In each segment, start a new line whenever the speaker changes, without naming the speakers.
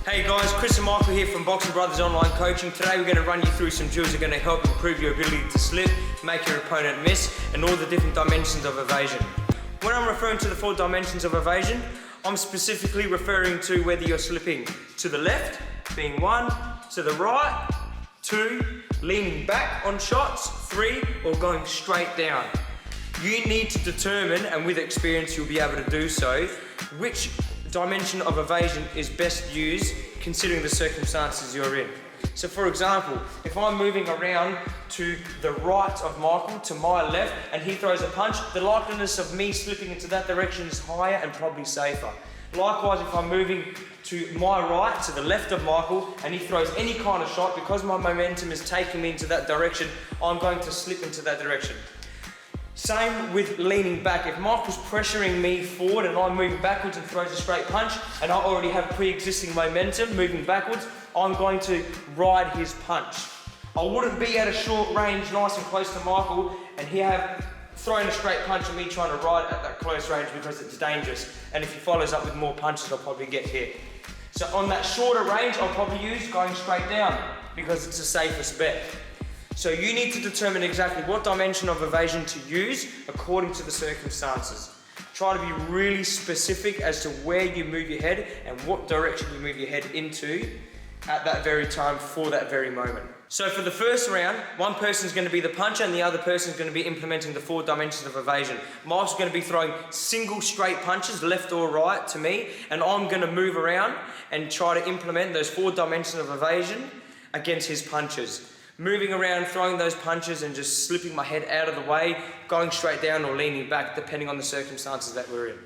Hey guys, Chris and Michael here from Boxing Brothers Online Coaching. Today we're going to run you through some drills that are going to help improve your ability to slip, make your opponent miss, and all the different dimensions of evasion. When I'm referring to the 4 dimensions of evasion, I'm specifically referring to whether you're slipping to the left, being 1, to the right, 2, leaning back on shots, 3, or going straight down. You need to determine, and with experience you'll be able to do so, which dimension of evasion is best used considering the circumstances you're in. So for example, if I'm moving around to the right of Michael, to my left, and he throws a punch, the likeliness of me slipping into that direction is higher and probably safer. Likewise, if I'm moving to my right, to the left of Michael, and he throws any kind of shot, because my momentum is taking me into that direction, I'm going to slip into that direction. Same with leaning back. If Michael's pressuring me forward and I'm moving backwards and throws a straight punch, and I already have pre-existing momentum moving backwards, I'm going to ride his punch. I wouldn't be at a short range, nice and close to Michael, and he have thrown a straight punch and me trying to ride at that close range because it's dangerous. And if he follows up with more punches, I'll probably get hit. So on that shorter range, I'll probably use going straight down because it's the safest bet. So you need to determine exactly what dimension of evasion to use according to the circumstances. Try to be really specific as to where you move your head and what direction you move your head into at that very time for that very moment. So for the first round, one person's going to be the puncher and the other person's going to be implementing the 4 dimensions of evasion. Mike's going to be throwing single straight punches, left or right, to me, and I'm going to move around and try to implement those 4 dimensions of evasion against his punches. Moving around, throwing those punches and just slipping my head out of the way, going straight down or leaning back, depending on the circumstances that we're in.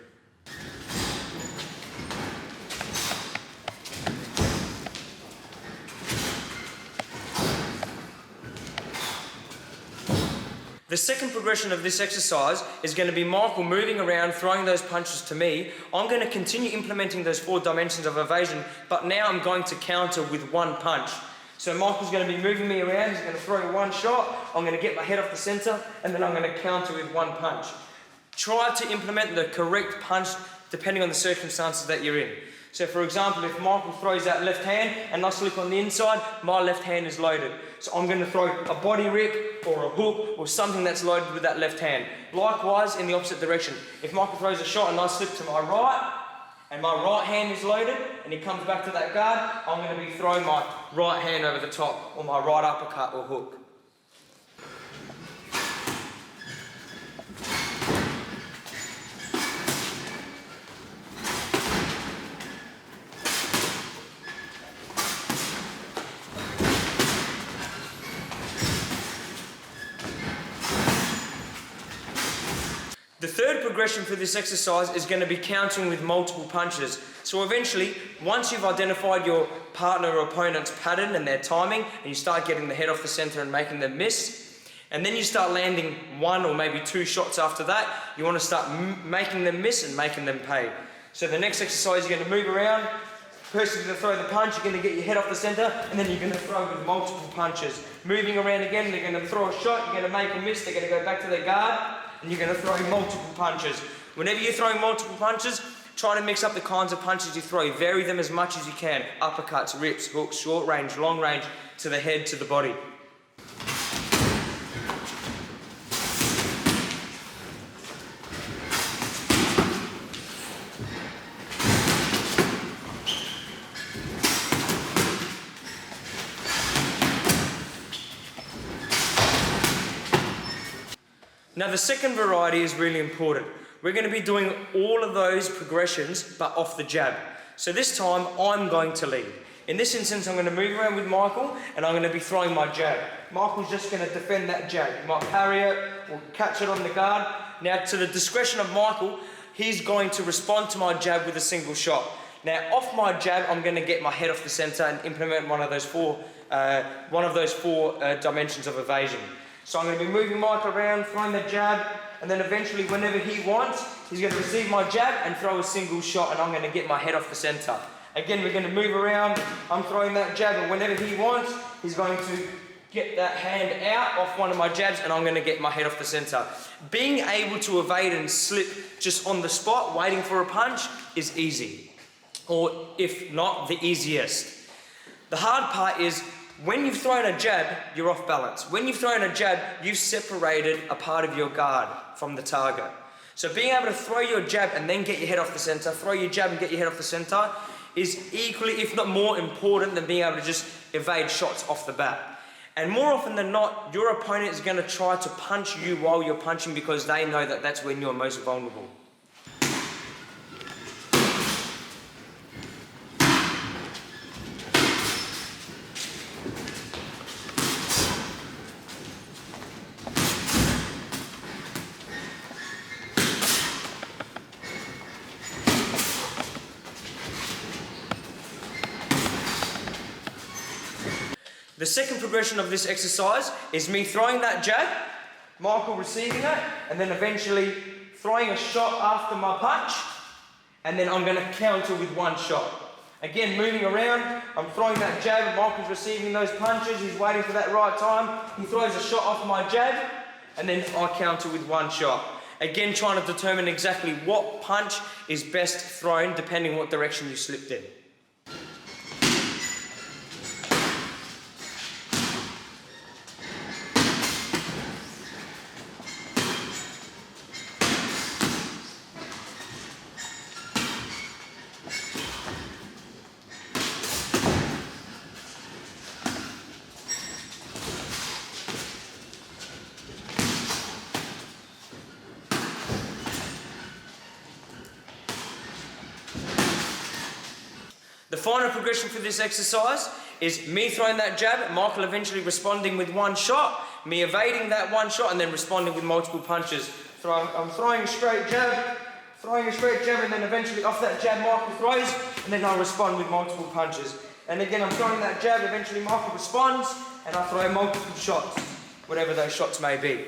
The second progression of this exercise is going to be Michael moving around, throwing those punches to me. I'm going to continue implementing those 4 dimensions of evasion, but now I'm going to counter with 1 punch. So Michael's going to be moving me around, he's going to throw 1 shot, I'm going to get my head off the centre, and then I'm going to counter with 1 punch. Try to implement the correct punch depending on the circumstances that you're in. So for example, if Michael throws that left hand and I slip on the inside, my left hand is loaded. So I'm going to throw a body rip or a hook or something that's loaded with that left hand. Likewise, in the opposite direction. If Michael throws a shot and I slip to my right, and my right hand is loaded, and he comes back to that guard, I'm going to be throwing my right hand over the top, or my right uppercut or hook. The third progression for this exercise is going to be countering with multiple punches. So eventually, once you've identified your partner or opponent's pattern and their timing, and you start getting the head off the center and making them miss, and then you start landing 1 or maybe 2 shots after that, you want to start making them miss and making them pay. So the next exercise, you're going to move around, person's going to throw the punch, you're going to get your head off the center, and then you're going to throw with multiple punches. Moving around again, they're going to throw a shot, you're going to make a miss, they're going to go back to their guard, and you're going to throw multiple punches. Whenever you're throwing multiple punches, try to mix up the kinds of punches you throw. Vary them as much as you can. Uppercuts, rips, hooks, short range, long range, to the head, to the body. Now the second variety is really important. We're going to be doing all of those progressions, but off the jab. So this time, I'm going to lead. In this instance, I'm going to move around with Michael, and I'm going to be throwing my jab. Michael's just going to defend that jab. He might parry it, or catch it on the guard. Now, to the discretion of Michael, he's going to respond to my jab with a single shot. Now, off my jab, I'm going to get my head off the center and implement one of those four dimensions of evasion. So I'm going to be moving Mike around, throwing the jab, and then eventually, whenever he wants, he's going to receive my jab and throw a single shot, and I'm going to get my head off the center. Again, we're going to move around, I'm throwing that jab, and whenever he wants, he's going to get that hand out off one of my jabs, and I'm going to get my head off the center. Being able to evade and slip just on the spot, waiting for a punch, is easy. or if not, the easiest. The hard part is when you've thrown a jab, you're off balance. When you've thrown a jab, you've separated a part of your guard from the target. So being able to throw your jab and then get your head off the center, throw your jab and get your head off the center is equally, if not more important than being able to just evade shots off the bat. And more often than not, your opponent is going to try to punch you while you're punching because they know that that's when you're most vulnerable. The second progression of this exercise is me throwing that jab, Michael receiving it, and then eventually throwing a shot after my punch, and then I'm going to counter with one shot. Again, moving around, I'm throwing that jab, Michael's receiving those punches, he's waiting for that right time, he throws a shot off my jab, and then I counter with one shot. Again, trying to determine exactly what punch is best thrown depending what direction you slipped in. The final progression for this exercise is me throwing that jab, Michael eventually responding with one shot, me evading that one shot and then responding with multiple punches. I'm throwing a straight jab, and then eventually off that jab Michael throws, and then I respond with multiple punches. And again I'm throwing that jab, eventually Michael responds, and I throw multiple shots, whatever those shots may be.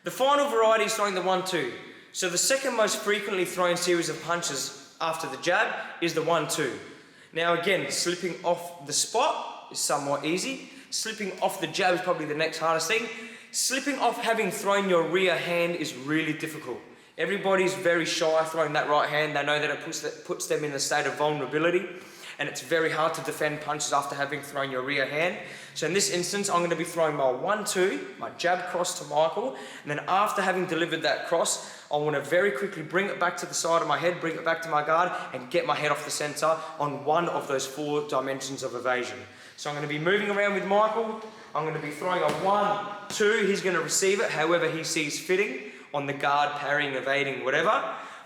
The final variety is throwing the 1-2. So the second most frequently thrown series of punches after the jab is the 1-2. Now again, slipping off the spot is somewhat easy. Slipping off the jab is probably the next hardest thing. Slipping off having thrown your rear hand is really difficult. Everybody's very shy throwing that right hand. They know that it puts them in a state of vulnerability, and it's very hard to defend punches after having thrown your rear hand. So in this instance, I'm going to be throwing my 1-2, my jab cross to Michael, and then after having delivered that cross, I want to very quickly bring it back to the side of my head, bring it back to my guard, and get my head off the center on one of those 4 dimensions of evasion. So I'm going to be moving around with Michael. I'm going to be throwing a 1-2. He's going to receive it however he sees fitting on the guard, parrying, evading, whatever.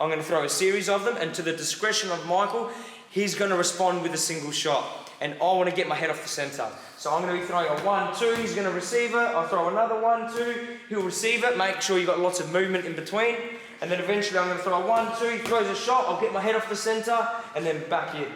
I'm going to throw a series of them, and to the discretion of Michael, he's going to respond with a single shot. And I want to get my head off the center. So I'm going to be throwing a 1-2, he's going to receive it. I'll throw another 1-2, he'll receive it. Make sure you've got lots of movement in between. And then eventually I'm going to throw a 1-2, he throws a shot, I'll get my head off the center, and then back in.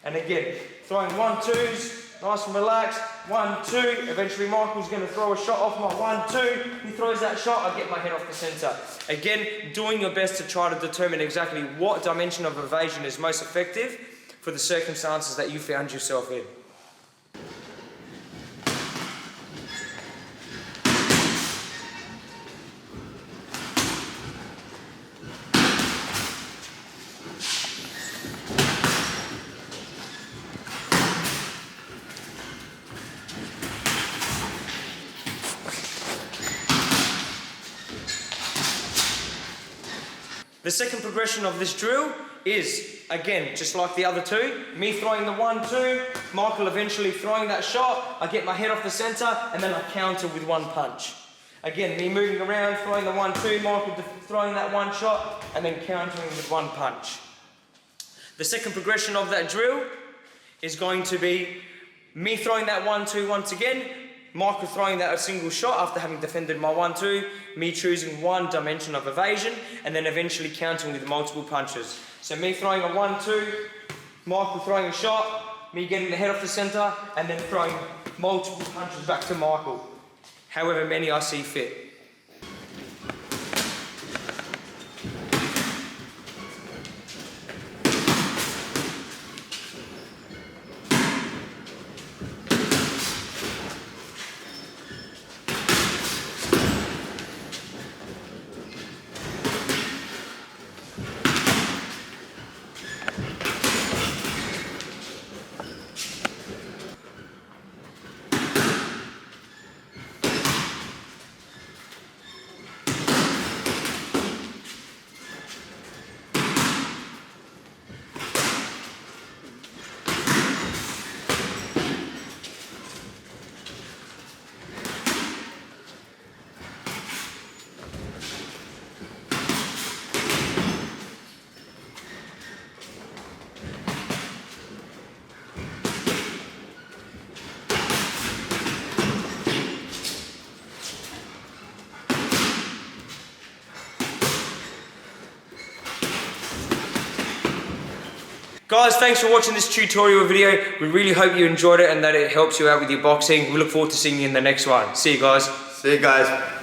And again, throwing 1-2s, nice and relaxed, 1-2. Eventually Michael's going to throw a shot off my 1-2, he throws that shot, I get my head off the center. Again, doing your best to try to determine exactly what dimension of evasion is most effective for the circumstances that you found yourself in. The second progression of this drill is, again, just like the other 2, me throwing the 1-2, Michael eventually throwing that shot, I get my head off the center, and then I counter with one punch. Again, me moving around, throwing the 1-2, Michael throwing that one shot, and then countering with one punch. The second progression of that drill is going to be me throwing that 1-2 once again, Michael throwing that a single shot after having defended my 1-2, me choosing one dimension of evasion, and then eventually countering with multiple punches. So me throwing a 1-2, Michael throwing a shot, me getting the head off the center, and then throwing multiple punches back to Michael. however many I see fit. Guys, thanks for watching this tutorial video. We really hope you enjoyed it and that it helps you out with your boxing. We look forward to seeing you in the next one. See you guys.
See you guys.